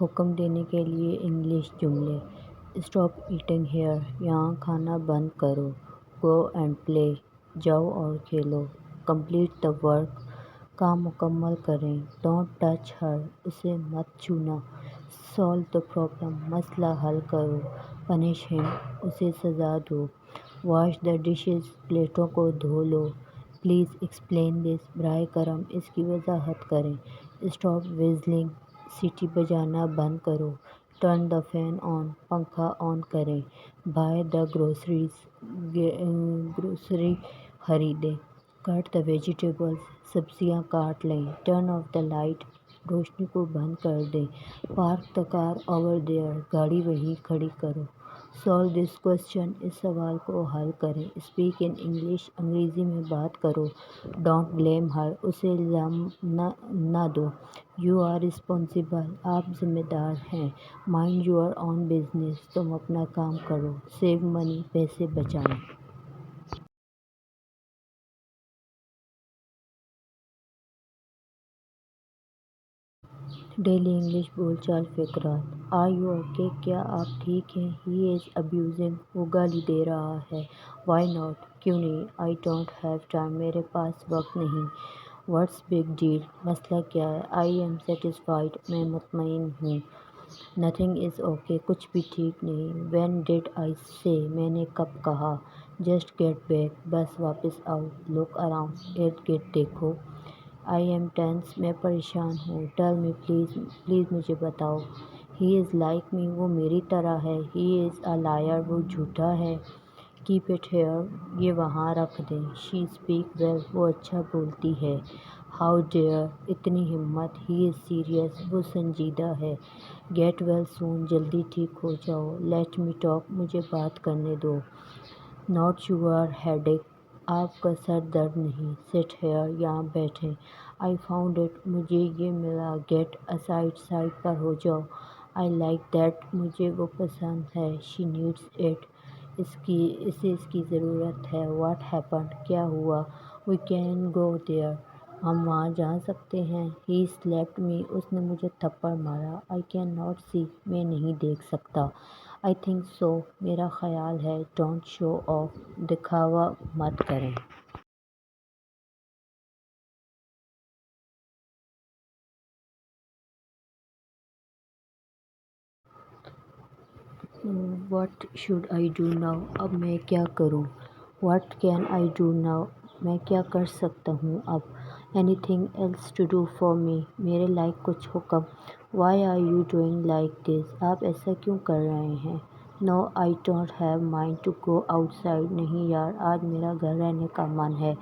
حکم دینے کے لیے انگلش جملے: اسٹاپ ایٹنگ ہیئر، یہاں کھانا بند کرو۔ گو اینڈ پلے، جاؤ اور کھیلو۔ کمپلیٹ دا ورک، کام مکمل کریں۔ ڈونٹ ٹچ ہر، اسے مت چھونا۔ سالو دا پرابلم، مسئلہ حل کرو۔ پنش ہم، اسے سزا دو۔ واش دا ڈشز، پلیٹوں کو دھو لو۔ پلیز ایکسپلین دس، براہ کرم اس کی وضاحت کریں۔ اسٹاپ وزلنگ، سیٹی بجانا بند کرو۔ ٹرن دا فین آن، پنکھا آن کریں۔ بائی دا گروسریز، گروسری خریدیں۔ کٹ دا ویجیٹیبلز، سبزیاں کاٹ لیں۔ ٹرن آف دا لائٹ، روشنی کو بند کر دیں۔ Park the car over there, گاڑی وہیں کھڑی کرو۔ سالو دس کوسچن، اس سوال کو حل کریں۔ اسپیک ان انگلش، انگریزی میں بات کرو۔ ڈونٹ بلیم ہر، اسے الزام نہ دو۔ یو آر رسپانسبل، آپ ذمہ دار ہیں۔ مائنڈ یور اون بزنس، تم اپنا کام کرو۔ سیو منی، پیسے بچائیں۔ ڈیلی انگلش بول چال فقرات: آر یو اوکے، کیا آپ ٹھیک ہیں؟ ہی از ابیوزنگ، وہ گالی دے رہا ہے۔ وائی ناٹ، کیوں نہیں؟ آئی ڈونٹ ہیو ٹائم، میرے پاس وقت نہیں۔ واٹس بگ ڈیل، مسئلہ کیا ہے؟ آئی ایم سیٹسفائیڈ، میں مطمئن ہوں۔ نتھنگ از اوکے، کچھ بھی ٹھیک نہیں۔ وین ڈیڈ آئی سے، میں نے کب کہا؟ جسٹ گیٹ بیک، بس واپس آؤ۔ لک اراؤنڈ، ارد گرد دیکھو۔ آئی ایم ٹینس، میں پریشان ہوں۔ ٹیل می پلیز، پلیز مجھے بتاؤ۔ ہی از لائک می، وہ میری طرح ہے۔ ہی از اے لائر، وہ جھوٹا ہے۔ کیپ اٹ ہیئر، یہ وہاں رکھ دیں۔ شی اسپیک ویل، وہ اچھا بولتی ہے۔ ہاؤ ڈیئر، اتنی ہمت۔ ہی از سیریس، وہ سنجیدہ ہے۔ گیٹ ویل سون، جلدی ٹھیک ہو جاؤ۔ لیٹ می ٹاک، مجھے بات کرنے دو۔ ناٹ یور ہیڈیک، آپ کا سر درد نہیں۔ سٹ ہیئر، یہاں بیٹھیں۔ آئی فاؤنڈ اٹ، مجھے یہ ملا۔ گیٹ اسائڈ، سائڈ پر ہو جاؤ۔ آئی لائک دیٹ، مجھے وہ پسند ہے۔ شی نیڈس اٹ، اسے اس کی ضرورت ہے۔ واٹ ہیپنڈ، کیا ہوا؟ وی کین گو دیئر، ہم وہاں جا سکتے ہیں۔ ہی سلیپڈ می، اس نے مجھے تھپڑ مارا۔ آئی کین ناٹ سی، میں نہیں دیکھ سکتا۔ آئی تھنک سو، میرا خیال ہے۔ ڈونٹ شو آف، دکھاوا مت کریں۔ What should I do now, اب میں کیا کروں؟ What can I do now, میں کیا کر سکتا ہوں اب؟ Anything else to do for me, میرے لائق کچھ حکم؟ Why are you doing like this, آپ ایسا کیوں کر رہے ہیں؟ No I don't have mind to go outside, نہیں یار، آج میرا گھر رہنے کا من ہے۔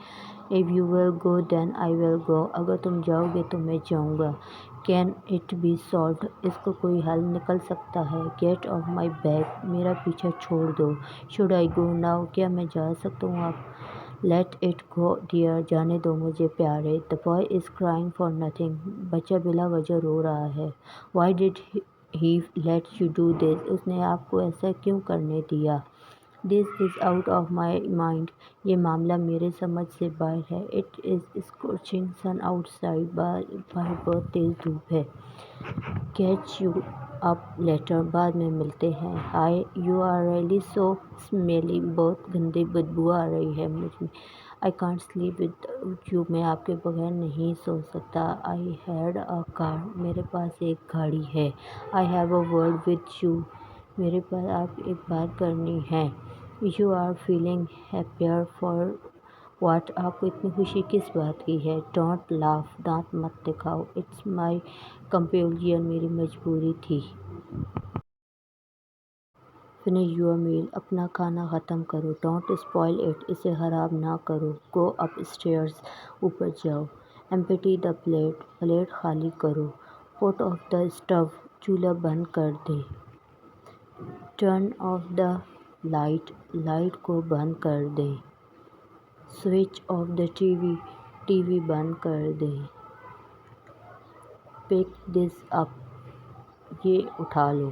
اف یو ول گو دین آئی ول گو، اگر تم جاؤ گے تو میں جاؤں گا۔ کین اٹ بی سالوڈ، اس کا کوئی حل نکل سکتا ہے؟ گیٹ آف مائی بیک، میرا پیچھا چھوڑ دو۔ شوڈ آئی گو ناؤ، کیا میں جا سکتا ہوں اب؟ لیٹ اٹ گو ڈیئر، جانے دو مجھے پیارے۔ The boy is crying for nothing, بچہ بلا وجہ رو رہا ہے۔ Why did he let you do this, اس نے آپ کو ایسا کیوں کرنے دیا؟ This is out of my mind, یہ معاملہ میرے سمجھ سے باہر ہے۔ It is scorching sun outside, باہر بہت تیز دھوپ ہے۔ کیچ یو اپ لیٹر، بعد میں ملتے ہیں۔ Hi, you are really so smelly, بہت گندی بدبو آ رہی ہے مجھ میں۔ I can't sleep without you, میں آپ کے بغیر نہیں سو سکتا۔ آئی ہیڈ اے کار، میرے پاس ایک گاڑی ہے۔ I have a word with you, میرے پاس آپ ایک بات کرنی ہے۔ You are feeling happier for what, آپ کو اتنی خوشی کس بات کی ہے؟ ڈونٹ لاف، دانت مت دکھاؤ۔ اٹس مائی کمپلژن، میری مجبوری تھی۔ فنش یور میل، اپنا کھانا ختم کرو۔ ڈونٹ اسپوائل اٹ، اسے خراب نہ کرو۔ گو اپ اسٹیئرز، اوپر جاؤ۔ ایمپٹی دا پلیٹ، پلیٹ خالی کرو۔ پٹ آف دا اسٹو، چولہا بند کر دیں۔ Turn off the light, light کو بند کر دیں۔ Switch off the TV, TV بند کر دیں۔ پک دس اپ، یہ اٹھا لو۔